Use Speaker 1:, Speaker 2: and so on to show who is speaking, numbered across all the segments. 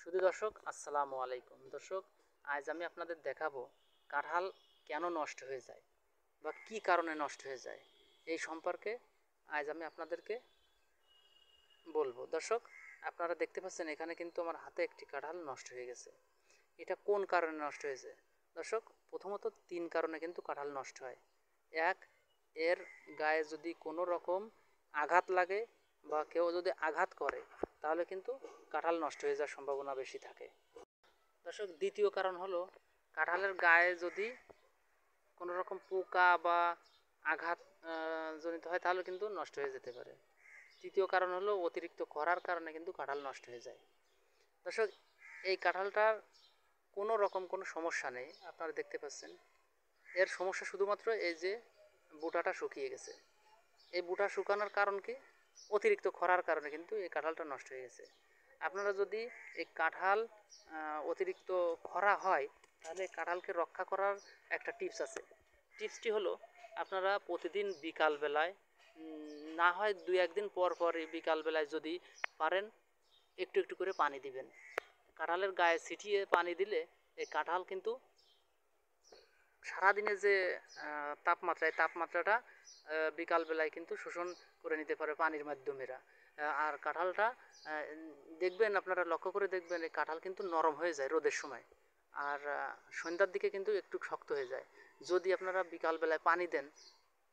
Speaker 1: শুধু দর্শক আসসালামু আলাইকুম। দর্শক, আজ আমি আপনাদের দেখাবো কাঁঠাল কেন নষ্ট হয়ে যায় বা কি কারণে নষ্ট হয়ে যায় এই সম্পর্কে আজ আমি আপনাদেরকে বলবো। দর্শক, আপনারা দেখতে পাচ্ছেন এখানে কিন্তু আমার হাতে একটি কাঁঠাল নষ্ট হয়ে গেছে। এটা কোন কারণে নষ্ট হয়েছে? দর্শক, প্রথমত তিন কারণে কিন্তু কাঁঠাল নষ্ট হয়। এক, এর গায়ে যদি কোনো রকম আঘাত লাগে বা কেউ যদি আঘাত করে তাহলে কিন্তু কাঁঠাল নষ্ট হয়ে যাওয়ার সম্ভাবনা বেশি থাকে। দর্শক, দ্বিতীয় কারণ হলো কাঁঠালের গায়ে যদি কোনো রকম পোকা বা আঘাত জনিত হয় তাহলে কিন্তু নষ্ট হয়ে যেতে পারে। তৃতীয় কারণ হলো অতিরিক্ত খরার কারণে কিন্তু কাঁঠাল নষ্ট হয়ে যায়। দর্শক, এই কাঁঠালটার কোনো রকম কোনো সমস্যা নেই, আপনারা দেখতে পাচ্ছেন। এর সমস্যা শুধুমাত্র এই যে বুটাটা শুকিয়ে গেছে। এই বুটা শুকানোর কারণ কি? অতিরিক্ত খরার কারণে কিন্তু এই কাঁঠালটা নষ্ট হয়ে গেছে। আপনারা যদি এই কাঁঠাল অতিরিক্ত খরা হয় তাহলে কাঁঠালকে রক্ষা করার একটা টিপস আছে। টিপসটি হলো আপনারা প্রতিদিন বিকালবেলায় না হয় 2-1 দিন পর পরই বিকালবেলায় যদি পারেন একটু একটু করে পানি দিবেন। কাঁঠালের গায়ে ছিটিয়ে পানি দিলে এই কাঁঠাল কিন্তু সারাদিনে যে তাপমাত্রাটা বিকালবেলায় কিন্তু শোষণ করে নিতে পারে পানির মাধ্যমেরা। আর কাঁঠালটা দেখবেন, আপনারা লক্ষ্য করে দেখবেন এই কাঁঠাল কিন্তু নরম হয়ে যায় রোদের সময়। আর সন্ধ্যার দিকে কিন্তু একটু শক্ত হয়ে যায় যদি আপনারা বিকালবেলায় পানি দেন।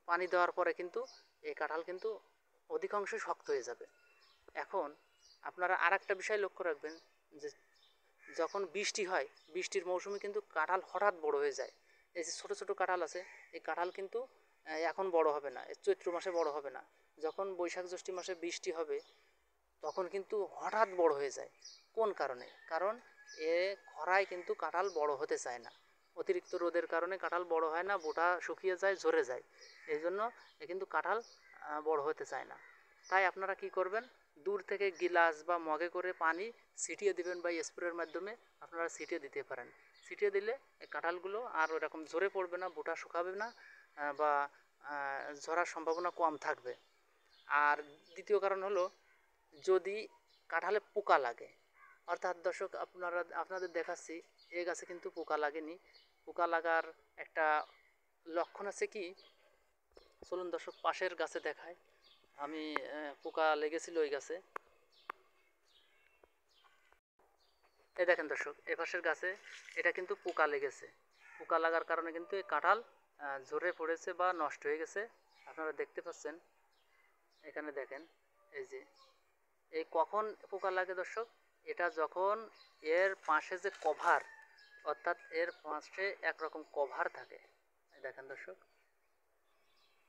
Speaker 1: পানি দেওয়ার পরে কিন্তু এই কাঁঠাল কিন্তু অধিকাংশই শক্ত হয়ে যাবে। এখন আপনারা আরেকটা বিষয় লক্ষ্য রাখবেন যে যখন বৃষ্টি হয়, বৃষ্টির মৌসুমে কিন্তু কাঁঠাল হঠাৎ বড় হয়ে যায়। এই যে ছোটো ছোটো কাঁঠাল আছে, এই কাঁঠাল কিন্তু এখন বড় হবে না, চৈত্র মাসে বড় হবে না। যখন বৈশাখ জ্যৈষ্ঠ মাসে বৃষ্টি হবে তখন কিন্তু হঠাৎ বড় হয়ে যায়। কোন কারণে? কারণ এ খরায় কিন্তু কাঁঠাল বড় হতে চায় না। অতিরিক্ত রোদের কারণে কাঁঠাল বড় হয় না, বোটা শুকিয়ে যায়, ঝরে যায়। এই জন্য এ কিন্তু কাঁঠাল বড় হতে চায় না। তাই আপনারা কি করবেন, দূর থেকে গিলাস বা মগে করে পানি ছিটিয়ে দিবেন বা স্প্রের মাধ্যমে আপনারা ছিটিয়ে দিতে পারেন। ছিটিয়ে দিলে এই কাঁঠালগুলো আর ওরকম ঝরে পড়বে না, বোটা শুকাবে না, বা ঝরার সম্ভাবনা কম থাকবে। আর দ্বিতীয় কারণ হলো যদি কাঁঠালে পোকা লাগে, অর্থাৎ দর্শক আপনাদের দেখাচ্ছি এই গাছে কিন্তু পোকা লাগেনি। পোকা লাগার একটা লক্ষণ আছে কি? চলুন দর্শক পাশের গাছে দেখায়। আমি পোকা লেগেছিল ওই গাছে। এই দেখেন দর্শক, এ পাশের গাছে এটা কিন্তু পোকা লেগেছে। পোকা লাগার কারণে কিন্তু এই কাঁঠাল ঝরে পড়েছে বা নষ্ট হয়ে গেছে। আপনারা দেখতে পাচ্ছেন, এখানে দেখেন। এই যে এই কখন পোকা লাগে দর্শক? এটা যখন এর পাশে যে কভার, অর্থাৎ এর পাশে একরকম কভার থাকে। এই দেখেন দর্শক,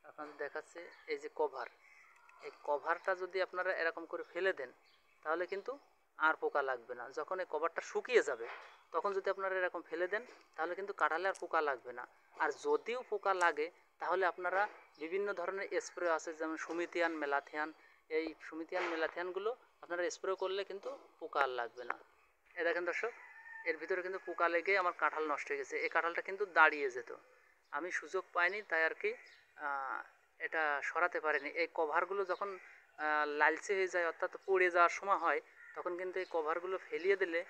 Speaker 1: আপনাদের দেখাচ্ছে এই যে কভার, এই কভারটা যদি আপনারা এরকম করে ফেলে দেন তাহলে কিন্তু আর পোকা লাগবে না। যখন এই কভারটা শুকিয়ে যাবে তখন যদি আপনারা এরকম ফেলে দেন তাহলে কিন্তু কাঁঠালে আর পোকা লাগবে না। আর যদিও পোকা লাগে তাহলে আপনারা বিভিন্ন ধরনের স্প্রে আছে, যেমন সুমিথিয়ান, মেলাথিয়ান। এই সুমিথিয়ান, মেলাথিয়ানগুলো আপনারা স্প্রে করলে কিন্তু পোকা আর লাগবে না। এ দেখেন দর্শক, এর ভিতরে কিন্তু পোকা লেগে আমার কাঁঠাল নষ্ট হয়ে গেছে। এই কাঁঠালটা কিন্তু দাঁড়িয়ে যেত, আমি সুযোগ পাইনি তাই আর কি এটা সরাতে পারিনি। এই কভারগুলো যখন লালচে হয়ে যায়, অর্থাৎ পড়ে যাওয়ার সময় হয়, তখন কিন্তু এই কভারগুলো ফেলিয়ে দিলে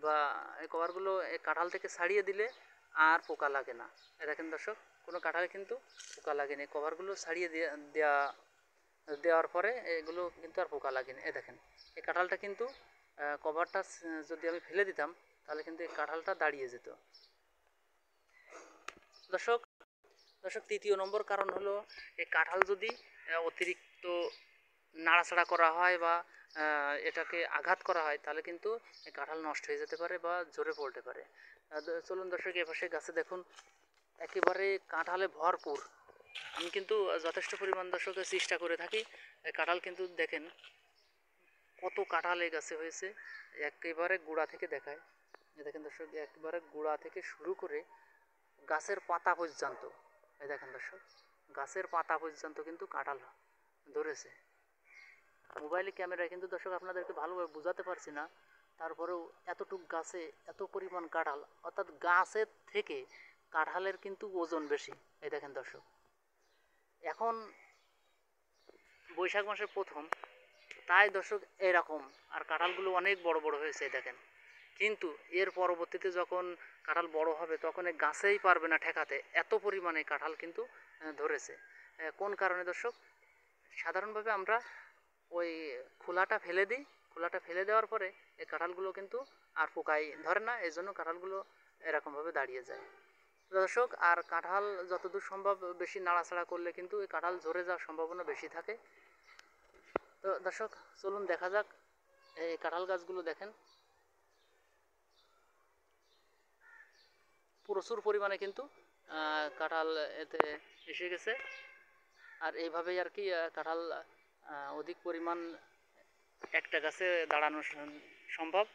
Speaker 1: বা এই কভারগুলো এই কাঁঠাল থেকে ছাড়িয়ে দিলে আর পোকা লাগে না। এ দেখেন দর্শক, কোনো কাঁঠালে কিন্তু পোকা লাগেনি। কভারগুলো ছাড়িয়ে দেওয়ার পরে এগুলো কিন্তু আর পোকা লাগেনি। এ দেখেন, এই কাঁঠালটা কিন্তু কভারটা যদি আমি ফেলে দিতাম তাহলে কিন্তু এই কাঁঠালটা দাঁড়িয়ে যেত। দর্শক দর্শক তৃতীয় নম্বর কারণ হলো এই কাঁঠাল যদি অতিরিক্ত নাড়াচাড়া করা হয় বা এটাকে আঘাত করা হয় তাহলে কিন্তু এই কাঁঠাল নষ্ট হয়ে যেতে পারে বা ঝরে পড়তে পারে। চলুন দর্শক, এপাশে গাছে দেখুন একেবারে কাঁঠালে ভরপুর। আমি কিন্তু যথেষ্ট পরিমাণ দর্শকের চেষ্টা করে থাকি। কাঁঠাল কিন্তু দেখেন কত কাঁঠাল এই গাছে হয়েছে, একেবারে গোড়া থেকে দেখায়। দেখেন দর্শক, একেবারে গোড়া থেকে শুরু করে গাছের পাতা পর্যন্ত। এই দেখেন দর্শক, গাছের পাতা পর্যন্ত কিন্তু কাঁঠাল ধরেছে। মোবাইলে ক্যামেরায় কিন্তু দর্শক আপনাদেরকে ভালোভাবে বোঝাতে পারছি না, তারপরেও এতটুক গাছে এত পরিমাণ কাঁঠাল, অর্থাৎ গাছের থেকে কাঁঠালের কিন্তু ওজন বেশি। এই দেখেন দর্শক, এখন বৈশাখ মাসের প্রথম, তাই দর্শক এরকম। আর কাঁঠালগুলো অনেক বড় বড় হয়েছে। দেখেন কিন্তু এর পরবর্তীতে যখন কাঁঠাল বড় হবে তখন এই গাছেই পারবে না ঠেকাতে, এত পরিমাণে কাঁঠাল কিন্তু ধরেছে। কোন কারণে দর্শক? সাধারণভাবে আমরা ওই খোলাটা ফেলে দিই, খোলাটা ফেলে দেওয়ার পরে এই কাঁঠালগুলো কিন্তু আর পোকায় ধরে না, এই জন্য কাঁঠালগুলো এরকমভাবে দাঁড়িয়ে যায় দর্শক। আর কাঁঠাল যতদূর সম্ভব বেশি নাড়াচাড়া করলে কিন্তু এই কাঁঠাল ঝরে যাওয়ার সম্ভাবনা বেশি থাকে। তো দর্শক চলুন দেখা যাক এই কাঁঠাল গাছগুলো দেখেন, প্রচুর পরিমাণে কিন্তু কাঁঠাল এতে এসে গেছে। আর এইভাবেই আর কি কাঁঠাল অধিক পরিমাণ একটা গাছে দাঁড়ানো সম্ভব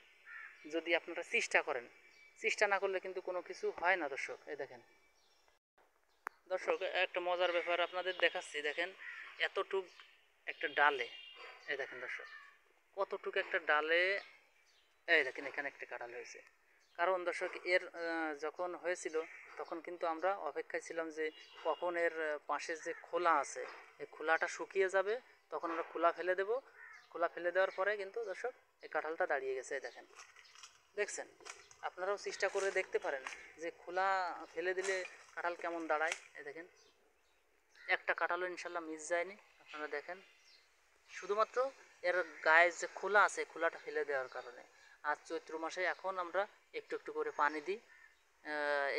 Speaker 1: যদি আপনারা চেষ্টা করেন। চেষ্টা না করলে কিন্তু কোনো কিছু হয় না দর্শক। এই দেখেন দর্শক, একটা মজার ব্যাপার আপনাদের দেখাচ্ছি, দেখেন এতটুক একটা ডালে, এই দেখেন দর্শক কতটুকু একটা ডালে, এই দেখেন এখানে একটা কাঁঠাল হয়েছে। কারণ দর্শক এর যখন হয়েছিল তখন কিন্তু আমরা অপেক্ষায় ছিলাম যে কখন এর পাশের যে খোলা আছে এই খোলাটা শুকিয়ে যাবে, তখন আমরা খোলা ফেলে দেব। খোলা ফেলে দেওয়ার পরে কিন্তু দর্শক এই কাঁঠালটা দাঁড়িয়ে গেছে। এই দেখেন, দেখছেন? আপনারাও চেষ্টা করে দেখতে পারেন যে খোলা ফেলে দিলে কাঁঠাল কেমন দাঁড়ায়। এই দেখেন একটা কাঁঠালও ইনশাল্লাহ মিস যায়নি। আপনারা দেখেন শুধুমাত্র এর গায়ে যে খোলা আছে খোলাটা ফেলে দেওয়ার কারণে। আর চৈত্র মাসে এখন আমরা একটু একটু করে পানি দিই,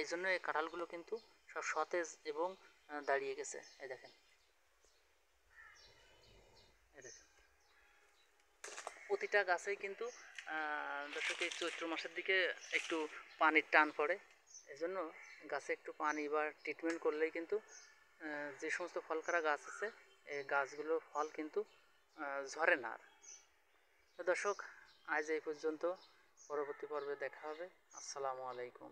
Speaker 1: এই জন্য এই কাঁঠালগুলো কিন্তু সব সতেজ এবং দাঁড়িয়ে গেছে। এই দেখেন, এই দেখেন প্রতিটা গাছেই কিন্তু দর্শক এই চৈত্র মাসের দিকে একটু পানির টান পড়ে, এজন্য গাছে একটু পানি বা ট্রিটমেন্ট করলেই কিন্তু যে সমস্ত ফলকারা গাছ আছে এই গাছগুলোর ফল কিন্তু ঝরে না। তো দর্শক আজ এই পর্যন্ত, পরবর্তী পর্বে দেখা হবে। আসসালামু আলাইকুম।